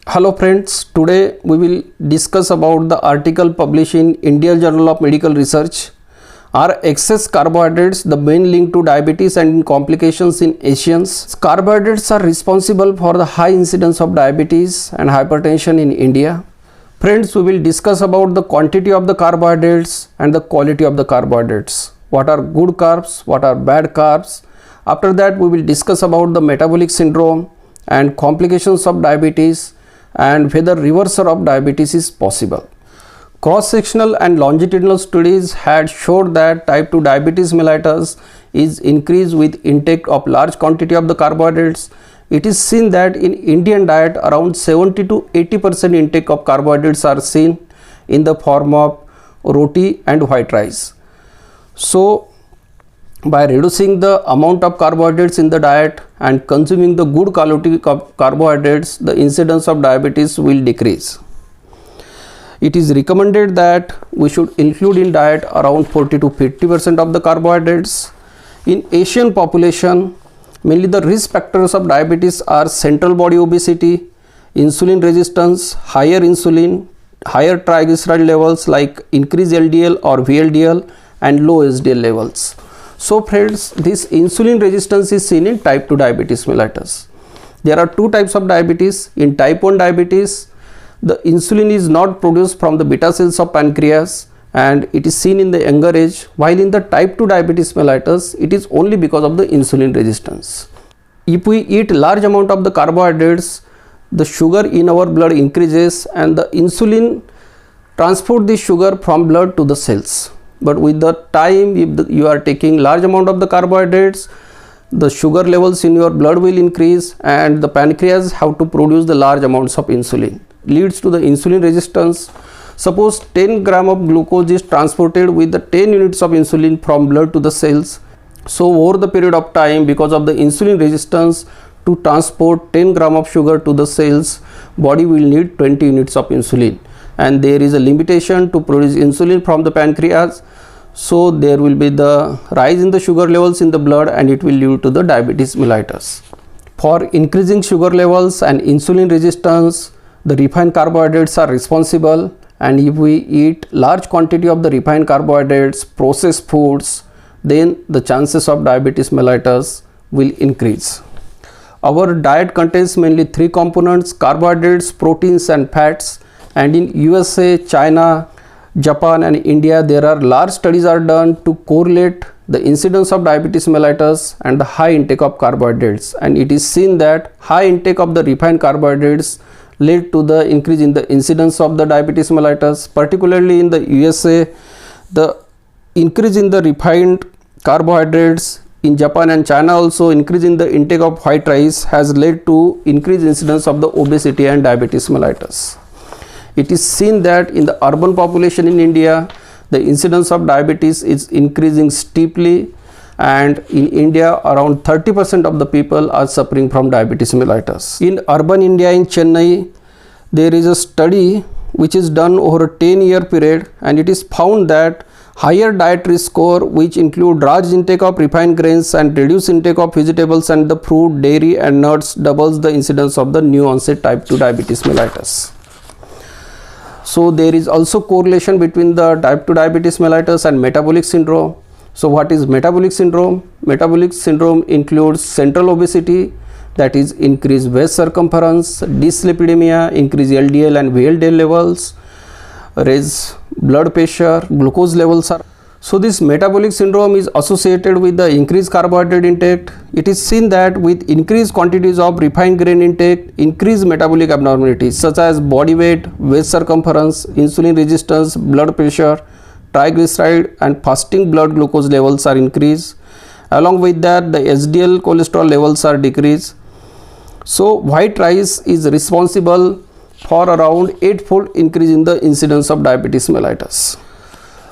Hello friends, today we will discuss about the article published in Indian Journal of Medical Research. Are excess carbohydrates the main link to diabetes and complications in Asians? Carbohydrates are responsible for the high incidence of diabetes and hypertension in India. Friends, we will discuss about the quantity of the carbohydrates and the quality of the carbohydrates. What are good carbs, what are bad carbs. After that, we will discuss about the metabolic syndrome and complications of diabetes and whether reversal of diabetes is possible. Cross-sectional and longitudinal studies had showed that type 2 diabetes mellitus is increased with intake of large quantity of the carbohydrates. It is seen that in Indian diet around 70 to 80% intake of carbohydrates are seen in the form of roti and white rice. So by reducing the amount of carbohydrates in the diet and consuming the good quality carbohydrates, the incidence of diabetes will decrease. It is recommended that we should include in diet around 40 to 50% of the carbohydrates. In Asian population, mainly the risk factors of diabetes are central body obesity, insulin resistance, higher insulin, higher triglyceride levels like increased LDL or VLDL and low HDL levels. So friends, this insulin resistance is seen in type 2 diabetes mellitus. There are two types of diabetes. In type 1 diabetes, the insulin is not produced from the beta cells of pancreas and it is seen in the younger age, while in the type 2 diabetes mellitus, it is only because of the insulin resistance. If we eat large amount of the carbohydrates, the sugar in our blood increases and the insulin transport the sugar from blood to the cells. But with the time, if you are taking large amount of the carbohydrates, the sugar levels in your blood will increase and the pancreas have to produce the large amounts of insulin, leads to the insulin resistance. Suppose 10 gram of glucose is transported with the 10 units of insulin from blood to the cells. So over the period of time, because of the insulin resistance, to transport 10 gram of sugar to the cells, body will need 20 units of insulin. And there is a limitation to produce insulin from the pancreas, so there will be the rise in the sugar levels in the blood and it will lead to the diabetes mellitus. For increasing sugar levels and insulin resistance, the refined carbohydrates are responsible, and if we eat large quantity of the refined carbohydrates, processed foods, then the chances of diabetes mellitus will increase. Our diet contains mainly three components: carbohydrates, proteins and fats. And in USA, China, Japan and India, there are large studies are done to correlate the incidence of diabetes mellitus and the high intake of carbohydrates. And it is seen that high intake of the refined carbohydrates led to the increase in the incidence of the diabetes mellitus. Particularly in the USA, the increase in the refined carbohydrates, in Japan and China also increase in the intake of white rice has led to increased incidence of the obesity and diabetes mellitus. It is seen that in the urban population in India, the incidence of diabetes is increasing steeply, and in India around 30% of the people are suffering from diabetes mellitus. In urban India, in Chennai, there is a study which is done over a 10-year period, and it is found that higher dietary score, which include large intake of refined grains and reduced intake of vegetables and the fruit, dairy and nuts, doubles the incidence of the new onset type 2 diabetes mellitus. So there is also correlation between the type 2 diabetes mellitus and metabolic syndrome. So what is metabolic syndrome? Metabolic syndrome includes central obesity, that is increased waist circumference, dyslipidemia, increased LDL and VLDL levels, raised blood pressure, glucose levels are. So this metabolic syndrome is associated with the increased carbohydrate intake. It is seen that with increased quantities of refined grain intake, increased metabolic abnormalities such as body weight, waist circumference, insulin resistance, blood pressure, triglyceride and fasting blood glucose levels are increased. Along with that, the HDL cholesterol levels are decreased. So white rice is responsible for around 8-fold increase in the incidence of diabetes mellitus.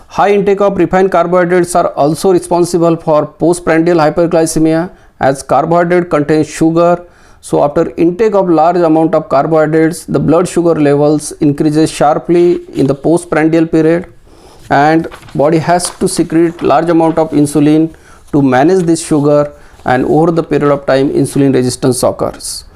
High intake of refined carbohydrates are also responsible for postprandial hyperglycemia, as carbohydrate contains sugar. So after intake of large amount of carbohydrates, the blood sugar levels increases sharply in the postprandial period, and body has to secrete large amount of insulin to manage this sugar, and over the period of time insulin resistance occurs.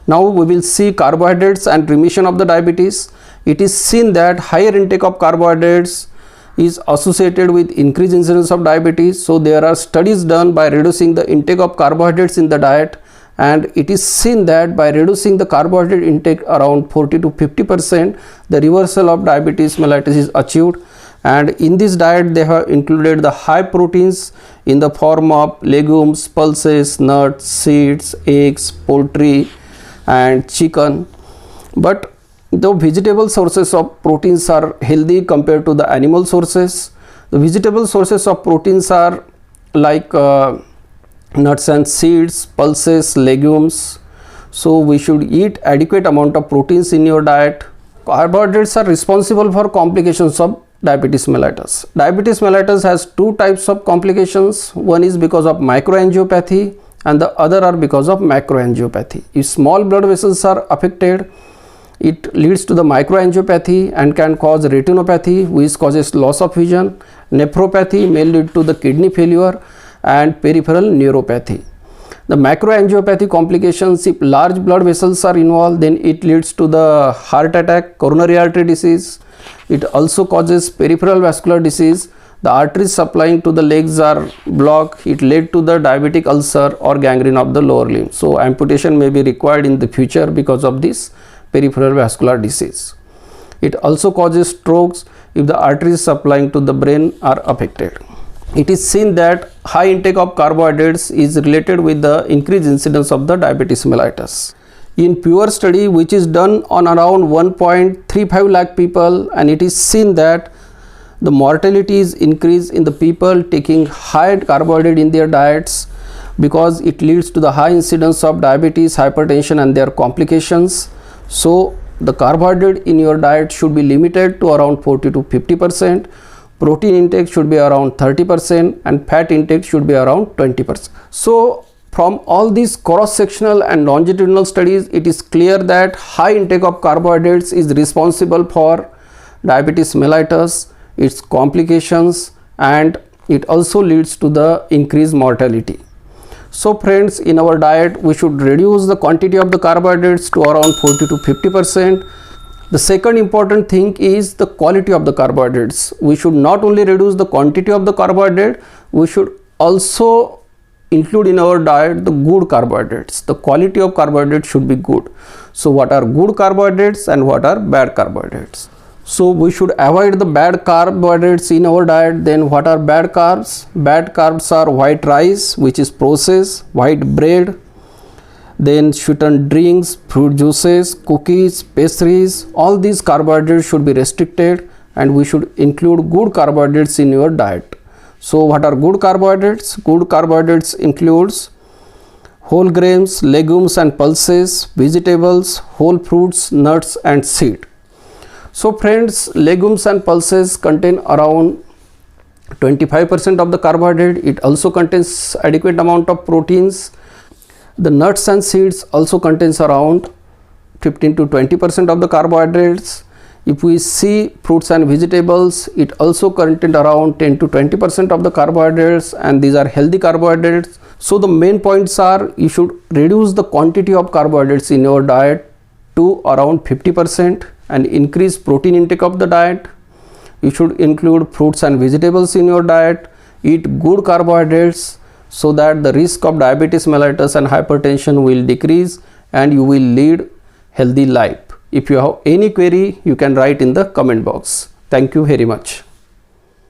Now we will see carbohydrates and remission of the diabetes. It is seen that higher intake of carbohydrates is associated with increased incidence of diabetes. So there are studies done by reducing the intake of carbohydrates in the diet, and it is seen that by reducing the carbohydrate intake around 40 to 50%, the reversal of diabetes mellitus is achieved. And in this diet they have included the high proteins in the form of legumes, pulses, nuts, seeds, eggs, poultry and chicken. But the vegetable sources of proteins are healthy compared to the animal sources. The vegetable sources of proteins are like nuts and seeds, pulses, legumes. So we should eat adequate amount of proteins in your diet. Carbohydrates are responsible for complications of diabetes mellitus. Diabetes mellitus has two types of complications. One is because of microangiopathy and the other are because of macroangiopathy. If small blood vessels are affected, it leads to the microangiopathy and can cause retinopathy, which causes loss of vision. Nephropathy may lead to the kidney failure and peripheral neuropathy. The macroangiopathy complications, if large blood vessels are involved, then it leads to the heart attack, coronary artery disease. It also causes peripheral vascular disease. The arteries supplying to the legs are blocked. It led to the diabetic ulcer or gangrene of the lower limb. So amputation may be required in the future because of this peripheral vascular disease. It also causes strokes if the arteries supplying to the brain are affected. It is seen that high intake of carbohydrates is related with the increased incidence of the diabetes mellitus. In PURE study, which is done on around 1.35 lakh people, and it is seen that the mortality is increased in the people taking high carbohydrate in their diets, because it leads to the high incidence of diabetes, hypertension and their complications. So the carbohydrate in your diet should be limited to around 40 to 50%. Protein intake should be around 30% and fat intake should be around 20%. So from all these cross-sectional and longitudinal studies, it is clear that high intake of carbohydrates is responsible for diabetes mellitus, its complications, and it also leads to the increased mortality. So friends, in our diet we should reduce the quantity of the carbohydrates to around 40 to 50%. The second important thing is the quality of the carbohydrates. We should not only reduce the quantity of the carbohydrate, we should also include in our diet the good carbohydrates. The quality of carbohydrates should be good. So what are good carbohydrates and what are bad carbohydrates? So we should avoid the bad carbohydrates in our diet. Then what are bad carbs? Bad carbs are white rice, which is processed, white bread, then sweetened drinks, fruit juices, cookies, pastries. All these carbohydrates should be restricted and we should include good carbohydrates in your diet. So what are good carbohydrates? Good carbohydrates includes whole grains, legumes and pulses, vegetables, whole fruits, nuts and seed. So friends, legumes and pulses contain around 25% of the carbohydrate. It also contains adequate amount of proteins. The nuts and seeds also contains around 15 to 20% of the carbohydrates. If we see fruits and vegetables, it also contains around 10 to 20% of the carbohydrates, and these are healthy carbohydrates. So the main points are, you should reduce the quantity of carbohydrates in your diet to around 50% and increase protein intake of the diet. You should include fruits and vegetables in your diet. Eat good carbohydrates so that the risk of diabetes mellitus and hypertension will decrease and you will lead healthy life. If you have any query, you can write in the comment box. Thank you very much.